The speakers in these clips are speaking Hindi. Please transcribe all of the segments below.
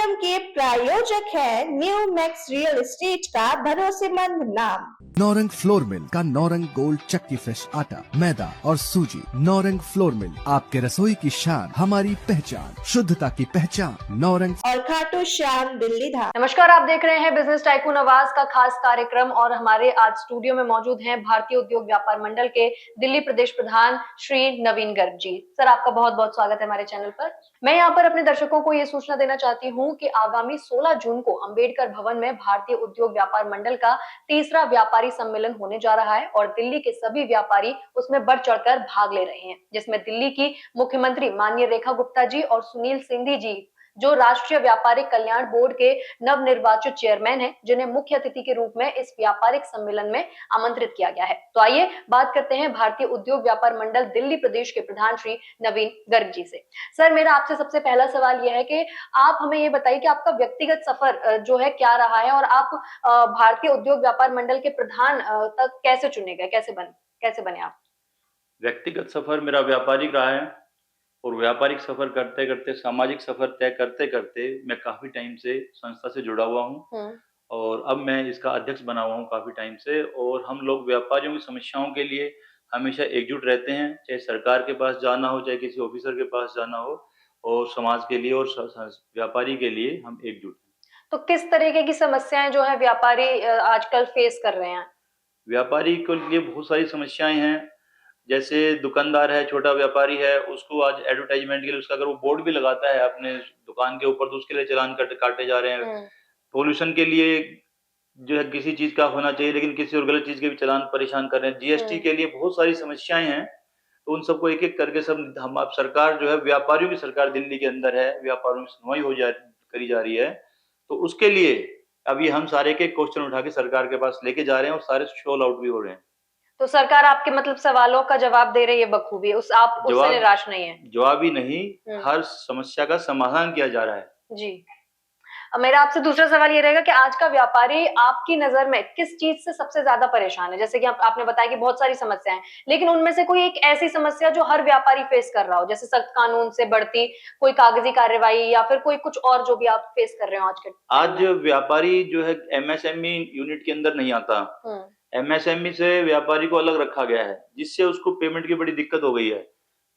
कार्यक्रम के प्रायोजक है न्यू मैक्स रियल एस्टेट का भरोसेमंद नाम। नौरंग फ्लोर मिल का नौरंग गोल्ड चक्की फ्रेश आटा, मैदा और सूजी। नौरंग फ्लोर मिल, आपके रसोई की शान, हमारी पहचान, शुद्धता की पहचान। नौरंग और खाटू श्याम दिल्ली धाम। नमस्कार, आप देख रहे हैं बिजनेस टाइकून आवाज का खास कार्यक्रम और हमारे आज स्टूडियो में मौजूद हैं भारतीय उद्योग व्यापार मंडल के दिल्ली प्रदेश प्रधान श्री नवीन गर्ग जी। सर, आपका बहुत बहुत स्वागत है हमारे चैनल पर। मैं यहाँ पर अपने दर्शकों को ये सूचना देना चाहती हूँ कि आगामी 16 जून को अंबेडकर भवन में भारतीय उद्योग व्यापार मंडल का तीसरा व्यापारी सम्मेलन होने जा रहा है और दिल्ली के सभी व्यापारी उसमें बढ़ चढ़कर भाग ले रहे हैं, जिसमें दिल्ली की मुख्यमंत्री माननीय रेखा गुप्ता जी और सुनील सिंधी जी, जो राष्ट्रीय व्यापारिक कल्याण बोर्ड के नवनिर्वाचित चेयरमैन हैं, जिन्हें मुख्य अतिथि के रूप में इस व्यापारिक सम्मेलन में आमंत्रित किया गया है। तो आइए बात करते हैं भारतीय उद्योग व्यापार मंडल दिल्ली प्रदेश के प्रधान श्री नवीन गर्ग जी से। सर, मेरा आपसे सबसे पहला सवाल यह है कि आप हमें ये बताइए कि आपका व्यक्तिगत सफर जो है क्या रहा है और आप भारतीय उद्योग व्यापार मंडल के प्रधान तक कैसे चुने गए, कैसे बने आप? व्यक्तिगत सफर मेरा व्यापारिक रहा है और व्यापारिक सफर करते करते, सामाजिक सफर तय करते करते मैं काफी टाइम से संस्था से जुड़ा हुआ हूँ और अब मैं इसका अध्यक्ष बना हुआ हूँ काफी टाइम से। और हम लोग व्यापारियों की समस्याओं के लिए हमेशा एकजुट रहते हैं, चाहे सरकार के पास जाना हो, चाहे किसी ऑफिसर के पास जाना हो, और समाज के लिए और व्यापारी के लिए हम एकजुट हैं। तो किस तरीके की समस्याएं जो है व्यापारी आजकल फेस कर रहे हैं? व्यापारी के लिए बहुत सारी समस्याएं हैं। जैसे दुकानदार है, छोटा व्यापारी है, उसको आज एडवर्टाइजमेंट के लिए उसका अगर वो बोर्ड भी लगाता है अपने दुकान के ऊपर तो उसके लिए चालान काटे जा रहे हैं। पोल्यूशन के लिए जो है किसी चीज का होना चाहिए, लेकिन किसी और गलत चीज के भी चालान परेशान कर रहे हैं। जीएसटी के लिए बहुत सारी समस्याएं हैं, तो उन सबको एक एक करके सब हम आप सरकार जो है, व्यापारियों की सरकार दिल्ली के अंदर है, व्यापारियों की सुनवाई करी जा रही है। तो उसके लिए अभी हम सारे के क्वेश्चन उठा के सरकार के पास लेके जा रहे हैं और सारे सोल्व आउट भी हो रहे हैं। तो सरकार आपके मतलब सवालों का जवाब दे रही है बखूबी, आप उससे निराश नहीं है? जवाब ही नहीं, हर समस्या का समाधान किया जा रहा है जी। अब मेरा आपसे दूसरा सवाल ये रहेगा कि आज का व्यापारी आपकी नजर में किस चीज से सबसे ज्यादा परेशान है? जैसे कि आपने बताया कि बहुत सारी समस्याएं, लेकिन उनमें से कोई एक ऐसी समस्या जो हर व्यापारी फेस कर रहा हो, जैसे सख्त कानून से बढ़ती कोई कागजी कार्यवाही या फिर कोई कुछ और जो भी आप फेस कर रहे हो आज व्यापारी जो है एमएसएमई यूनिट के अंदर नहीं आता। एमएसएमई से व्यापारी को अलग रखा गया है, जिससे उसको पेमेंट की बड़ी दिक्कत हो गई है।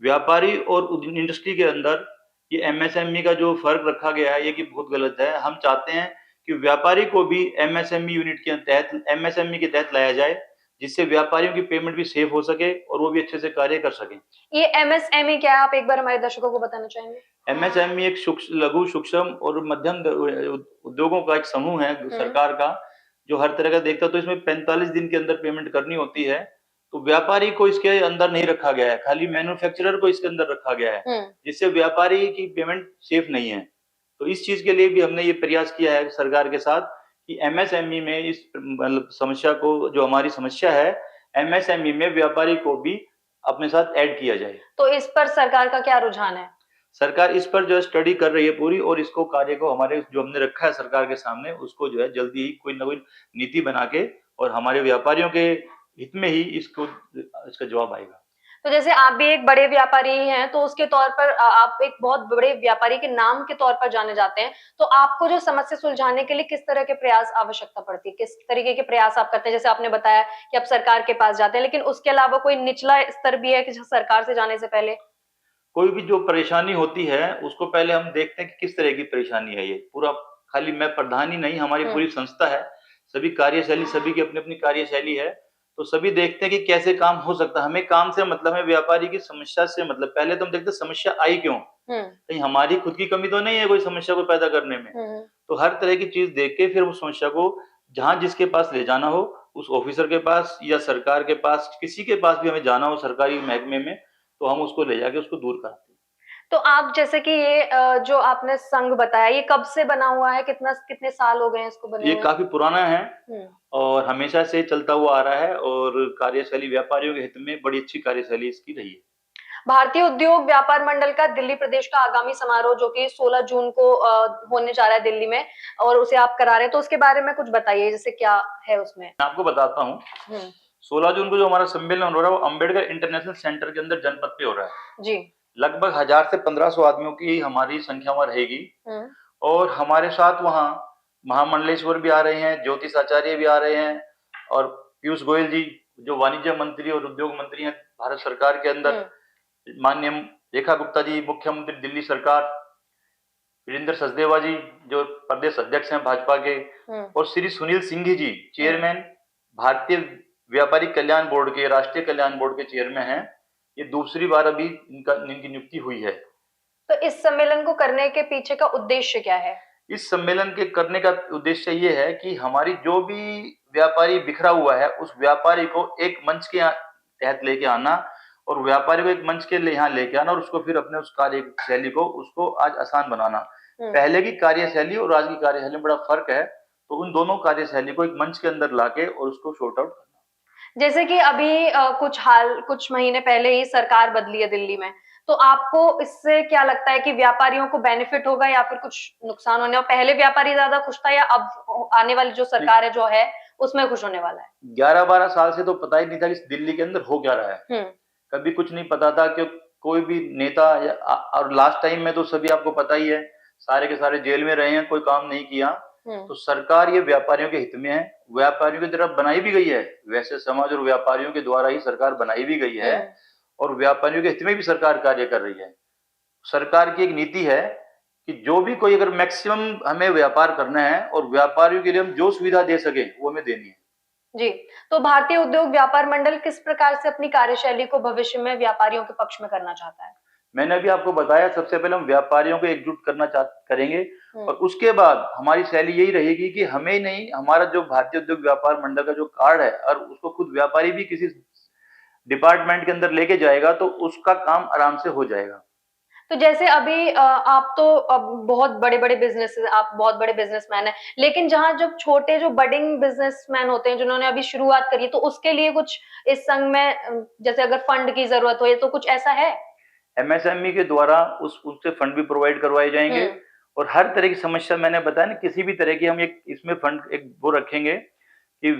व्यापारी और इंडस्ट्री के अंदर ये एमएसएमई का जो फर्क रखा गया है, ये कि बहुत गलत है। हम चाहते हैं कि व्यापारी को भी एमएसएमई यूनिट के तहत, एमएसएमई के तहत लाया जाए, जिससे व्यापारियों की पेमेंट भी सेफ हो सके और वो भी अच्छे से कार्य कर सकें। ये एमएसएमई क्या है, आप एक बार हमारे दर्शकों को बताना चाहेंगे? एमएसएमई एक लघु, सूक्ष्म और मध्यम उद्योगों का एक समूह है सरकार का, जो हर तरह का देखता है। तो इसमें 45 दिन के अंदर पेमेंट करनी होती है। तो व्यापारी को इसके अंदर नहीं रखा गया है, खाली मैन्युफैक्चरर को इसके अंदर रखा गया है, जिससे व्यापारी की पेमेंट सेफ नहीं है। तो इस चीज के लिए भी हमने ये प्रयास किया है सरकार के साथ कि एमएसएमई में इस मतलब समस्या को, जो हमारी समस्या है, एमएसएमई में व्यापारी को भी अपने साथ ऐड किया जाए। तो इस पर सरकार का क्या रुझान है? सरकार इस पर जो है स्टडी कर रही है पूरी, और इसको कार्य को हमारे जो हमने रखा है सरकार के सामने, उसको जो है जल्दी ही कोई ना कोई नीति बना के और हमारे व्यापारियों के हित में ही इसका जवाब आएगा। तो जैसे आप भी एक बड़े व्यापारी हैं, तो उसके तौर पर आप एक बहुत बड़े व्यापारी के नाम के तौर पर जाने जाते हैं, तो आपको जो समस्या सुलझाने के लिए किस तरह के प्रयास आवश्यकता पड़ती है? किस तरीके के प्रयास आप करते हैं? जैसे आपने बताया कि आप सरकार के पास जाते हैं, लेकिन उसके अलावा कोई निचला स्तर भी है कि सरकार से जाने से पहले? कोई भी जो परेशानी होती है उसको पहले हम देखते हैं कि किस तरह की परेशानी है। ये पूरा खाली मैं प्रधान ही नहीं, हमारी पूरी संस्था है, सभी कार्यशैली, सभी की अपनी अपनी कार्यशैली है, तो सभी देखते हैं कि कैसे काम हो सकता है। हमें काम से मतलब है, व्यापारी की समस्या से मतलब। पहले तो हम देखते समस्या आई क्यों, कहीं हमारी खुद की कमी तो नहीं है कोई समस्या को पैदा करने में। तो हर तरह की चीज देख के फिर उस समस्या को जहां जिसके पास ले जाना हो, उस ऑफिसर के पास या सरकार के पास, किसी के पास भी हमें जाना हो सरकारी महकमे में, तो हम उसको ले जाके उसको दूर कराते हैं। तो आप जैसे कि ये जो आपने संघ बताया, ये कब से बना हुआ है? कितने साल हो गए हैं इसको बने हुए? ये काफी पुराना है और हमेशा से चलता हुआ आ रहा है, और कार्यशैली व्यापारियों के हित में बड़ी अच्छी कार्यशैली इसकी रही है। भारतीय उद्योग व्यापार मंडल का दिल्ली प्रदेश का आगामी समारोह जो कि 16 जून को होने जा रहा है दिल्ली में, और उसे आप करा रहे हैं, तो उसके बारे में कुछ बताइए, जैसे क्या है उसमें? मैं आपको बताता हूँ। 16 जून को जो हमारा सम्मेलन हो रहा है वो अम्बेडकर इंटरनेशनल सेंटर के अंदर जनपद पे हो रहा है जी। लगभग 1000 से 1500 आदमियों की हमारी संख्या वहां रहेगी और हमारे साथ वहाँ महामंडलेश्वर भी आ रहे हैं, ज्योतिष आचार्य भी आ रहे हैं, और पीयूष गोयल जी जो वाणिज्य मंत्री और उद्योग मंत्री हैं भारत सरकार के अंदर, माननीय रेखा गुप्ता जी मुख्यमंत्री दिल्ली सरकार, वीरेंद्र सचदेवा जी जो प्रदेश अध्यक्ष हैं भाजपा के, और श्री सुनील सिंघी जी चेयरमैन भारतीय व्यापारी कल्याण बोर्ड के, राष्ट्रीय कल्याण बोर्ड के चेयरमैन हैं। ये दूसरी बार अभी इनकी नियुक्ति हुई है। तो इस सम्मेलन को करने के पीछे का उद्देश्य क्या है? इस सम्मेलन के करने का उद्देश्य ये है कि हमारी जो भी व्यापारी बिखरा हुआ है उस व्यापारी को एक मंच के तहत लेके आना, और व्यापारी को एक मंच के यहाँ लेके आना, और उसको फिर अपने उस कार्यशैली को उसको आज आसान बनाना। पहले की कार्यशैली और आज की कार्यशैली में बड़ा फर्क है, तो उन दोनों कार्यशैली को एक मंच के अंदर लाके और उसको शॉर्ट आउट करना। जैसे कि अभी कुछ महीने पहले ही सरकार बदली है दिल्ली में, तो आपको इससे क्या लगता है कि व्यापारियों को बेनिफिट होगा या फिर कुछ नुकसान होने? और पहले व्यापारी ज्यादा खुश था या अब आने वाली जो सरकार है जो है उसमें खुश होने वाला है? 11-12 साल से तो पता ही नहीं था कि दिल्ली के अंदर हो क्या रहा है। कभी कुछ नहीं पता था कि कोई भी नेता और लास्ट टाइम में तो सभी आपको पता ही है, सारे के सारे जेल में रहे हैं, कोई काम नहीं किया। तो सरकार ये व्यापारियों के हित में है, व्यापारियों की तरफ बनाई भी गई है, वैसे समाज और व्यापारियों के द्वारा ही सरकार बनाई भी गई है, और व्यापारियों के हित में भी सरकार कार्य कर रही है। सरकार की एक नीति है कि जो भी कोई अगर मैक्सिमम हमें व्यापार करना है और व्यापारियों के लिए हम जो सुविधा दे सके वो हमें देनी है। जी, तो भारतीय उद्योग व्यापार मंडल किस प्रकार से अपनी कार्यशैली को भविष्य में व्यापारियों के पक्ष में करना चाहता है? मैंने अभी आपको बताया, सबसे पहले हम व्यापारियों को एकजुट करेंगे, और उसके बाद हमारी शैली यही रहेगी कि हमें ही नहीं, हमारा जो भारतीय उद्योग व्यापार मंडल का जो कार्ड है और उसको खुद व्यापारी भी किसी डिपार्टमेंट के अंदर लेके जाएगा तो उसका काम आराम से हो जाएगा। तो जैसे अभी आप तो अब बहुत बड़े-बड़े आप बहुत बड़े बिजनेसमैन हैं, लेकिन जहाँ जब छोटे जो बडिंग बिजनेसमैन होते हैं जिन्होंने अभी शुरुआत करी है, तो उसके लिए कुछ इस संघ में जैसे अगर फंड की जरूरत हो तो कुछ ऐसा है? एमएसएमई के द्वारा उससे फंड भी प्रोवाइड करवाए जाएंगे, और हर तरह की समस्या मैंने बताया ना, किसी भी तरह की हम एक इसमें फंड एक वो रखेंगे कि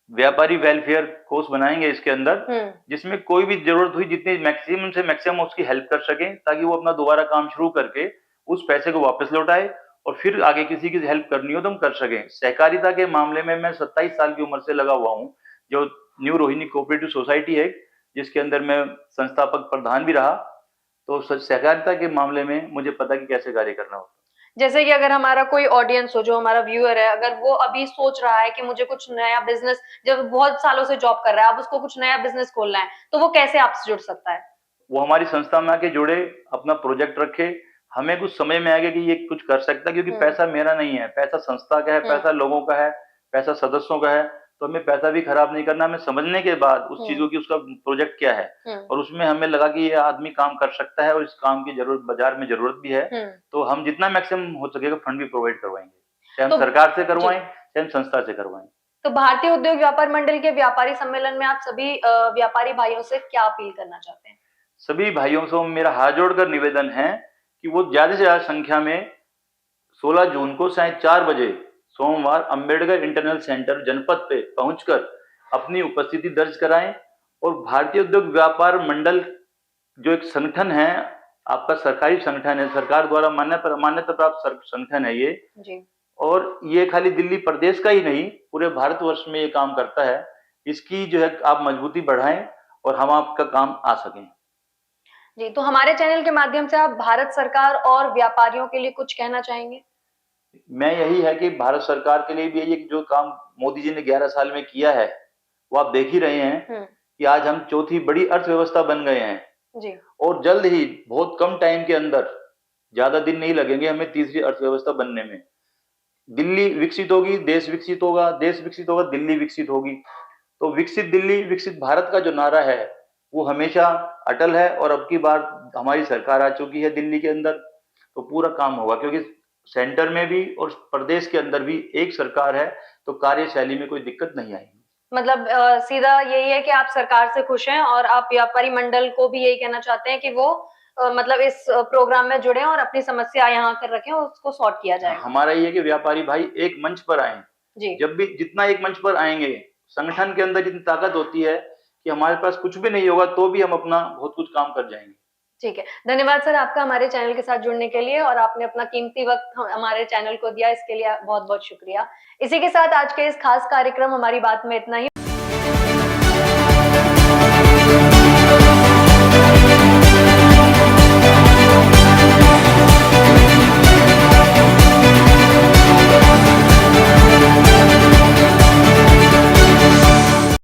व्यापारी वेलफेयर कोर्स बनाएंगे इसके अंदर, जिसमें कोई भी जरूरत हुई जितनी मैक्सिमम से मैक्सिमम उसकी हेल्प कर सके, ताकि वो अपना दोबारा काम शुरू करके उस पैसे को वापस लौटाए, और फिर आगे किसी की हेल्प करनी हो तो हम कर सकें। सहकारिता के मामले में मैं 27 साल की उम्र से लगा हुआ हूँ, जो न्यू रोहिणी कोऑपरेटिव सोसाइटी है जिसके अंदर मैं संस्थापक प्रधान भी रहा, तो सहकारिता के मामले में मुझे पता कि कैसे कार्य करना होता है। जैसे कि अगर हमारा कोई ऑडियंस हो, जो हमारा व्यूअर है, अगर वो अभी सोच रहा है कि मुझे कुछ नया बिजनेस, जब बहुत सालों से जॉब कर रहा है, अब उसको कुछ नया बिजनेस खोलना है, तो वो कैसे आपसे जुड़ सकता है? वो हमारी संस्था में आके जुड़े, अपना प्रोजेक्ट रखे, हमें कुछ समझ में आ गया कि ये कुछ कर सकता है, क्योंकि पैसा मेरा नहीं है, पैसा संस्था का है, पैसा लोगों का है, पैसा सदस्यों का है, तो हमें पैसा भी खराब नहीं करना, हमें समझने के बाद उस चीजों की उसका प्रोजेक्ट क्या है, और उसमें हमें लगा कि ये आदमी काम कर सकता है और इस काम की जरूरत बाजार में जरूरत भी है, तो हम जितना मैक्सिमम हो सकेगा फंड भी प्रोवाइड करवाएंगे, चाहे हम सरकार से करवाएं चाहे हम संस्था से करवाएं। तो भारतीय उद्योग व्यापार मंडल के व्यापारी सम्मेलन में आप सभी व्यापारी भाइयों से क्या अपील करना चाहते हैं? सभी भाइयों से मेरा हाथ जोड़कर निवेदन है कि वो ज्यादा से ज्यादा संख्या में 16 जून को साढ़े 4 बजे सोमवार अंबेडकर इंटरनेशनल सेंटर जनपद पे पहुंचकर अपनी उपस्थिति दर्ज कराएं, और भारतीय उद्योग व्यापार मंडल जो एक संगठन है, आपका सरकारी संगठन है, सरकार द्वारा मान्यता प्राप्त संगठन है ये जी। और ये खाली दिल्ली प्रदेश का ही नहीं, पूरे भारतवर्ष में ये काम करता है। इसकी जो है आप मजबूती बढ़ाएं और हम आपका काम आ सकें। जी, तो हमारे चैनल के माध्यम से आप भारत सरकार और व्यापारियों के लिए कुछ कहना चाहेंगे? मैं यही है कि भारत सरकार के लिए भी ये जो काम मोदी जी ने 11 साल में किया है वो आप देख ही रहे हैं कि आज हम चौथी बड़ी अर्थव्यवस्था बन गए हैं जी। और जल्द ही बहुत कम टाइम के अंदर, ज्यादा दिन नहीं लगेंगे हमें तीसरी अर्थव्यवस्था बनने में। दिल्ली विकसित होगी, देश विकसित होगा, देश विकसित होगा, दिल्ली विकसित होगी। तो विकसित दिल्ली विकसित भारत का जो नारा है वो हमेशा अटल है, और अब की बार हमारी सरकार आ चुकी है दिल्ली के अंदर, तो पूरा काम होगा, क्योंकि सेंटर में भी और प्रदेश के अंदर भी एक सरकार है, तो कार्यशैली में कोई दिक्कत नहीं आएगी। मतलब सीधा यही है कि आप सरकार से खुश हैं और आप व्यापारी मंडल को भी यही कहना चाहते हैं कि वो मतलब इस प्रोग्राम में जुड़े और अपनी समस्या यहाँ कर रखें और उसको सॉर्ट किया जाए। हमारा ये है कि व्यापारी भाई एक मंच पर आए जी। जब भी जितना एक मंच पर आएंगे, संगठन के अंदर जितनी ताकत होती है कि हमारे पास कुछ भी नहीं होगा तो भी हम अपना बहुत कुछ काम कर जाएंगे। ठीक है, धन्यवाद सर आपका हमारे चैनल के साथ जुड़ने के लिए और आपने अपना कीमती वक्त हमारे चैनल को दिया, इसके लिए बहुत बहुत शुक्रिया। इसी के साथ आज के इस खास कार्यक्रम हमारी बात में इतना ही।